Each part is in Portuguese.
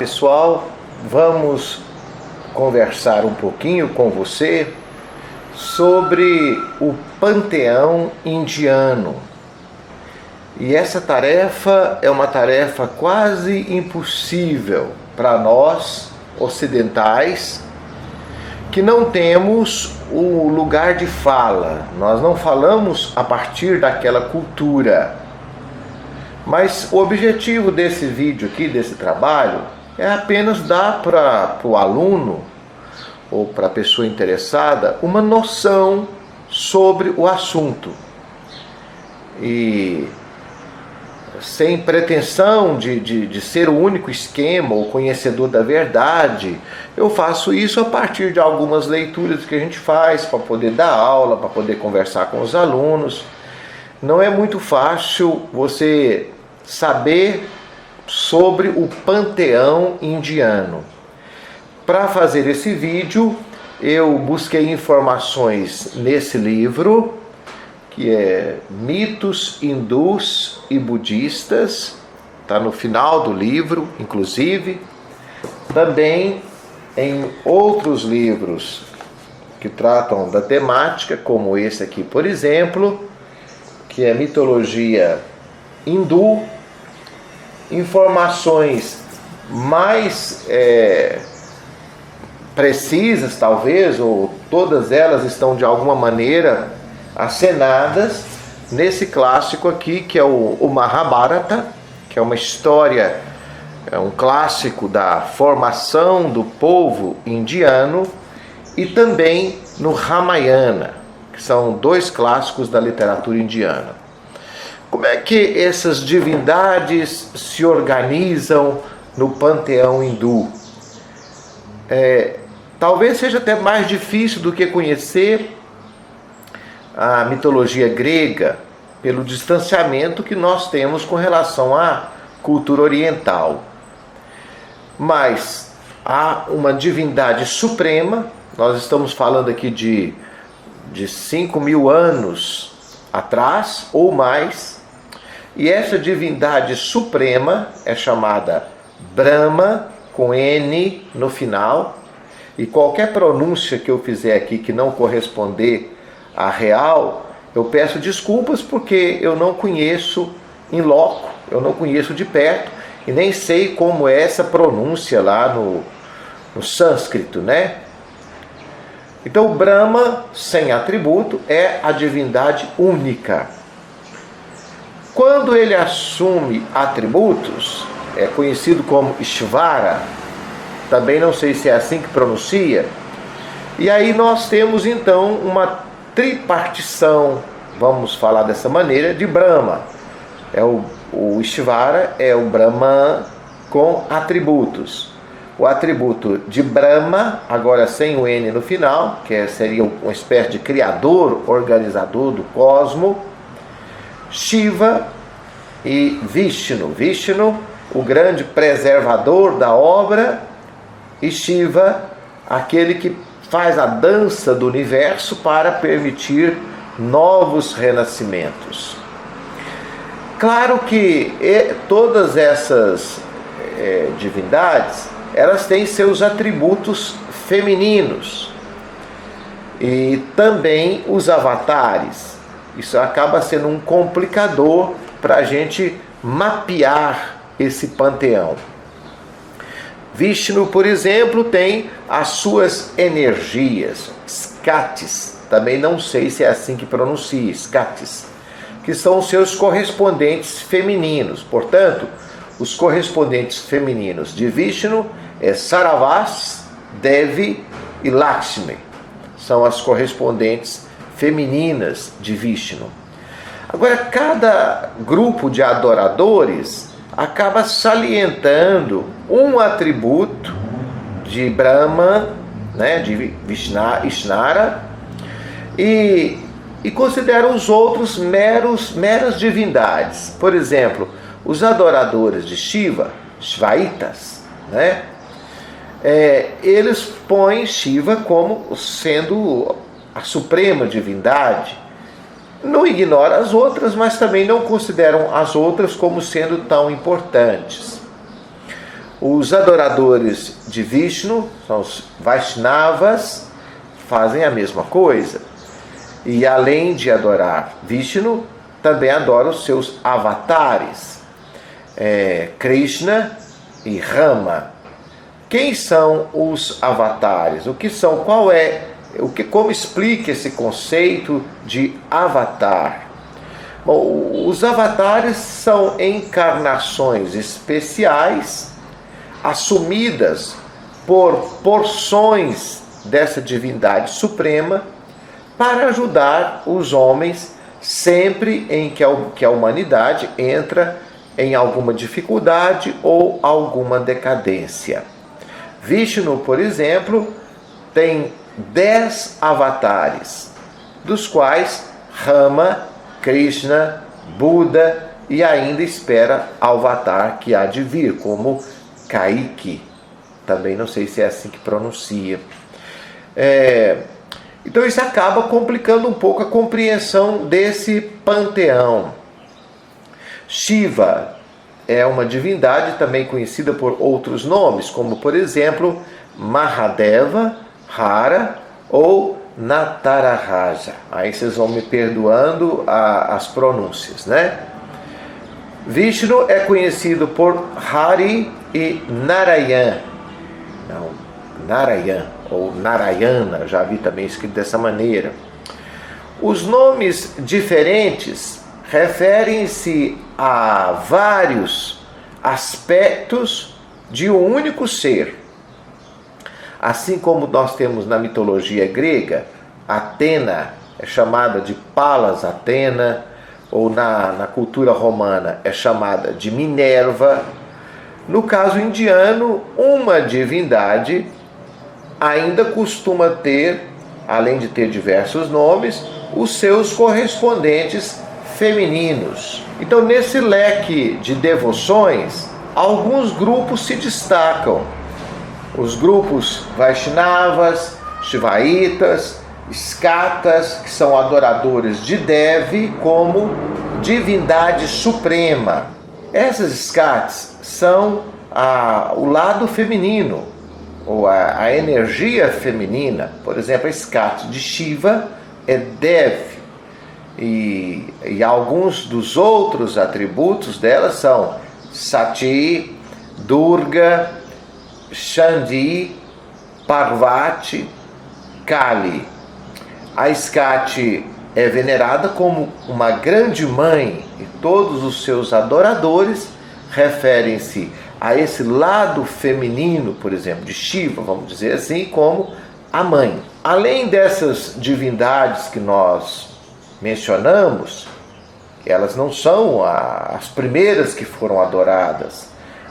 pessoal, vamos conversar um pouquinho com você sobre o panteão indiano. E essa tarefa é uma tarefa quase impossível para nós ocidentais que não temos o lugar de fala. Nós não falamos a partir daquela cultura. Mas o objetivo desse vídeo aqui, desse trabalho, é apenas dar para o aluno ou para a pessoa interessada uma noção sobre o assunto. E sem pretensão de ser o único esquema ou conhecedor da verdade, eu faço isso a partir de algumas leituras que a gente faz para poder dar aula, para poder conversar com os alunos. Não é muito fácil você saber sobre o panteão indiano. Para fazer esse vídeo, eu busquei informações nesse livro, que é Mitos Hindus e Budistas, está no final do livro, inclusive. Também em outros livros que tratam da temática, como esse aqui, por exemplo, que é Mitologia Hindu. Informações mais precisas, talvez, ou todas elas estão de alguma maneira acenadas nesse clássico aqui, que é o Mahabharata, que é uma história, é um clássico da formação do povo indiano, e também no Ramayana, que são dois clássicos da literatura indiana. Como é que essas divindades se organizam no panteão hindu? Talvez seja até mais difícil do que conhecer a mitologia grega, pelo distanciamento que nós temos com relação à cultura oriental. Mas há uma divindade suprema, nós estamos falando aqui de 5.000 anos atrás ou mais, e essa divindade suprema é chamada Brahma, com N no final, e qualquer pronúncia que eu fizer aqui que não corresponder à real, eu peço desculpas, porque eu não conheço em loco, eu não conheço de perto, e nem sei como é essa pronúncia lá no sânscrito, né? Então Brahma, sem atributo, é a divindade única. Quando ele assume atributos, é conhecido como Ishvara, também não sei se é assim que pronuncia, e aí nós temos então uma tripartição, vamos falar dessa maneira, de Brahma. O Ishvara é o Brahman com atributos. O atributo de Brahma, agora sem o N no final, que seria uma espécie de criador, organizador do cosmo. Shiva e Vishnu. Vishnu, o grande preservador da obra, e Shiva, aquele que faz a dança do universo para permitir novos renascimentos. Claro que todas essas divindades, elas têm seus atributos femininos, e também os avatares. Isso acaba sendo um complicador para a gente mapear esse panteão. Vishnu, por exemplo, tem as suas energias, skatis, também não sei se é assim que pronuncia, skatis, que são os seus correspondentes femininos. Portanto, os correspondentes femininos de Vishnu é Saravas, Devi e Lakshmi. São as correspondentes femininas de Vishnu. Agora, cada grupo de adoradores acaba salientando um atributo de Brahma, né, de Vishnara, e considera os outros meras divindades. Por exemplo, os adoradores de Shiva, Shvaitas, né, eles põem Shiva como sendo a suprema divindade. Não ignora as outras, mas também não consideram as outras como sendo tão importantes. Os adoradores de Vishnu, são os Vaishnavas, fazem a mesma coisa. E além de adorar Vishnu, também adoram os seus avatares, Krishna e Rama. Quem são os avatares? O que são? Como explica esse conceito de avatar? Bom, os avatares são encarnações especiais assumidas por porções dessa divindade suprema para ajudar os homens sempre em que a humanidade entra em alguma dificuldade ou alguma decadência. Vishnu, por exemplo, tem 10 avatares, dos quais Rama, Krishna, Buda e ainda espera avatar que há de vir, como Kaiki. Também não sei se é assim que pronuncia. Então isso acaba complicando um pouco a compreensão desse panteão. Shiva é uma divindade também conhecida por outros nomes, como por exemplo Mahadeva, Hara ou Nataraja. Aí vocês vão me perdoando as pronúncias, né? Vishnu é conhecido por Hari e Narayan. Não, Narayan ou Narayana, já vi também escrito dessa maneira. Os nomes diferentes referem-se a vários aspectos de um único ser. Assim como nós temos na mitologia grega, Atena é chamada de Palas Atena, ou na cultura romana é chamada de Minerva. No caso indiano, uma divindade ainda costuma ter, além de ter diversos nomes, os seus correspondentes femininos. Então, nesse leque de devoções, alguns grupos se destacam. Os grupos Vaishnavas, Shivaitas, Skatas, que são adoradores de Devi como divindade suprema. Essas Skatas são o lado feminino, ou a energia feminina. Por exemplo, a Skata de Shiva é Devi, e alguns dos outros atributos dela são Sati, Durga, Shandi, Parvati, Kali. A Skati é venerada como uma grande mãe e todos os seus adoradores referem-se a esse lado feminino, por exemplo, de Shiva, vamos dizer assim, como a mãe. Além dessas divindades que nós mencionamos, elas não são as primeiras que foram adoradas.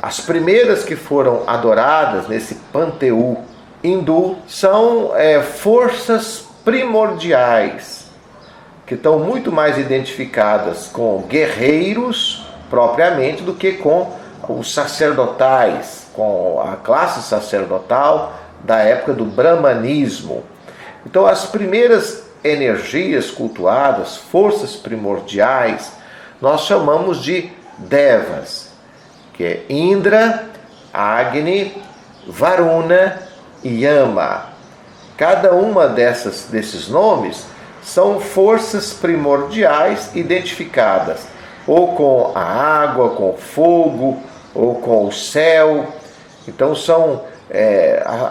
As primeiras que foram adoradas nesse panteão hindu são forças primordiais, que estão muito mais identificadas com guerreiros propriamente do que com os sacerdotais, com a classe sacerdotal da época do brahmanismo. Então as primeiras energias cultuadas, forças primordiais, nós chamamos de devas, que é Indra, Agni, Varuna e Yama. Cada uma desses nomes são forças primordiais identificadas ou com a água, com o fogo, ou com o céu. Então são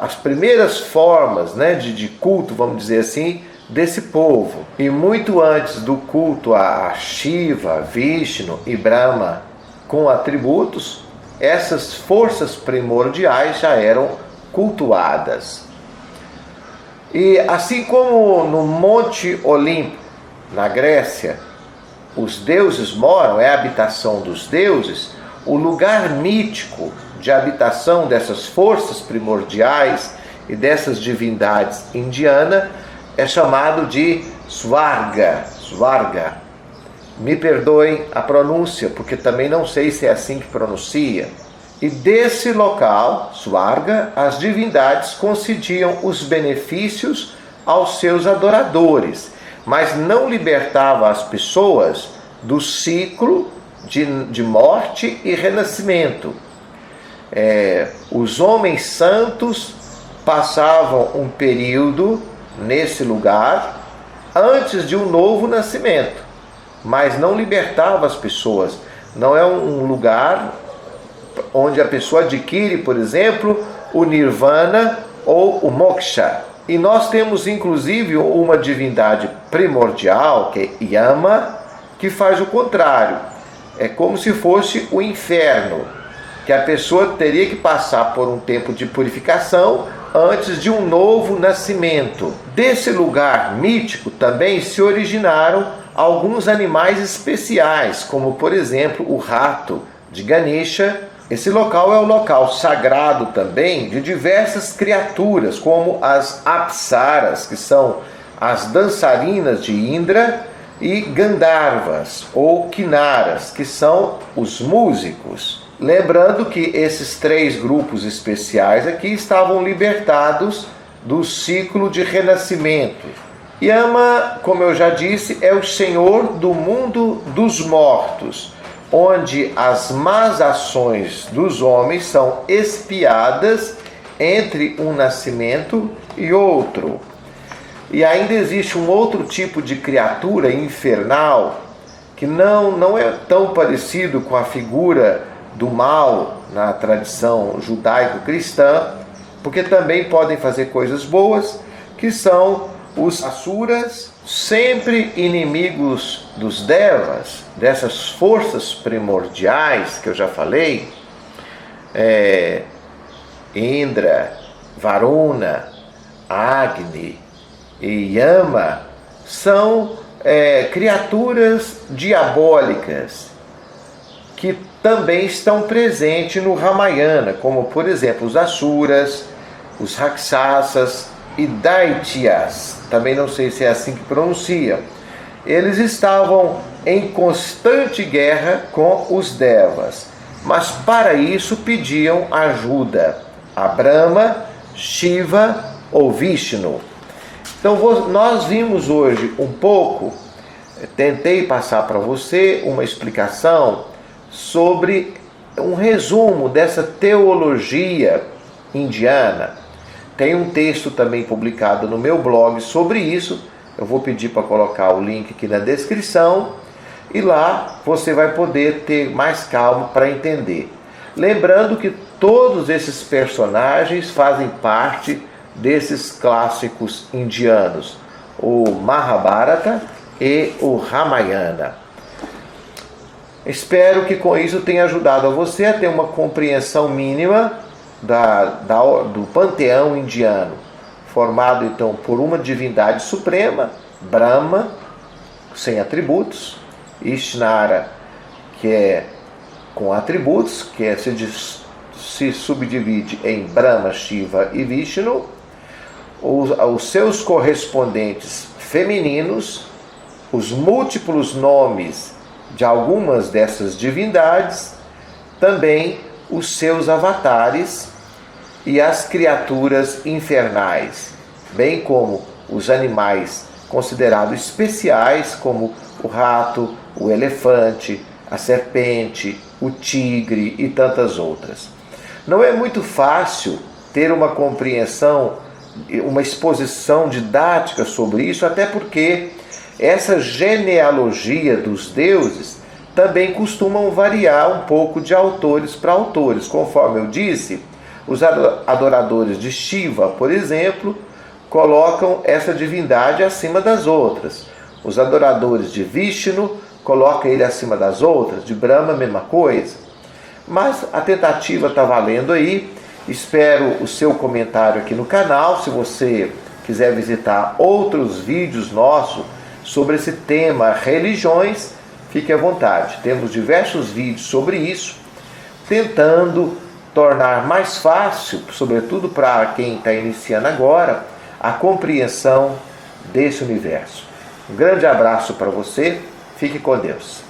as primeiras formas, né, de culto, vamos dizer assim, desse povo. E muito antes do culto a Shiva, Vishnu e Brahma com atributos, essas forças primordiais já eram cultuadas. E assim como no Monte Olimpo, na Grécia, os deuses moram, é a habitação dos deuses, o lugar mítico de habitação dessas forças primordiais e dessas divindades indianas é chamado de Svarga. Svarga. Me perdoem a pronúncia, porque também não sei se é assim que pronuncia. E desse local, Svarga, as divindades concediam os benefícios aos seus adoradores, mas não libertava as pessoas do ciclo de morte e renascimento. Os homens santos passavam um período nesse lugar antes de um novo nascimento, mas não libertava as pessoas. Não é um lugar onde a pessoa adquire, por exemplo, o nirvana ou o moksha. E nós temos inclusive uma divindade primordial, que é Yama, que faz o contrário. É como se fosse o inferno, que a pessoa teria que passar por um tempo de purificação antes de um novo nascimento. Desse lugar mítico também se originaram alguns animais especiais, como por exemplo o rato de Ganesha. Esse local é o local sagrado também de diversas criaturas, como as apsaras, que são as dançarinas de Indra, e Gandharvas ou Kinnaras, que são os músicos. Lembrando que esses 3 grupos especiais aqui estavam libertados do ciclo de renascimento. Yama, como eu já disse, é o senhor do mundo dos mortos, onde as más ações dos homens são expiadas entre um nascimento e outro. E ainda existe um outro tipo de criatura infernal que não é tão parecido com a figura do mal na tradição judaico-cristã, porque também podem fazer coisas boas, que são os asuras, sempre inimigos dos devas, dessas forças primordiais que eu já falei, Indra, Varuna, Agni e Yama, são criaturas diabólicas que também estão presentes no Ramayana, como por exemplo os Asuras, os Rakshasas e Daityas, também não sei se é assim que pronuncia. Eles estavam em constante guerra com os Devas, mas para isso pediam ajuda a Brahma, Shiva ou Vishnu. Então nós vimos hoje um pouco, tentei passar para você uma explicação sobre um resumo dessa teologia indiana. Tem um texto também publicado no meu blog sobre isso. Eu vou pedir para colocar o link aqui na descrição e lá você vai poder ter mais calma para entender. Lembrando que todos esses personagens fazem parte desses clássicos indianos, o Mahabharata e o Ramayana. Espero que com isso tenha ajudado a você a ter uma compreensão mínima do panteão indiano, formado então por uma divindade suprema, Brahma, sem atributos, Ishnara, que é com atributos, que se subdivide em Brahma, Shiva e Vishnu, os seus correspondentes femininos, os múltiplos nomes de algumas dessas divindades, também os seus avatares e as criaturas infernais, bem como os animais considerados especiais, como o rato, o elefante, a serpente, o tigre e tantas outras. Não é muito fácil ter uma compreensão, uma exposição didática sobre isso, até porque essa genealogia dos deuses também costumam variar um pouco de autores para autores. Conforme eu disse, os adoradores de Shiva, por exemplo, colocam essa divindade acima das outras. Os adoradores de Vishnu colocam ele acima das outras, de Brahma, a mesma coisa. Mas a tentativa está valendo aí. Espero o seu comentário aqui no canal. Se você quiser visitar outros vídeos nossos sobre esse tema religiões, fique à vontade. Temos diversos vídeos sobre isso, tentando tornar mais fácil, sobretudo para quem está iniciando agora, a compreensão desse universo. Um grande abraço para você, fique com Deus.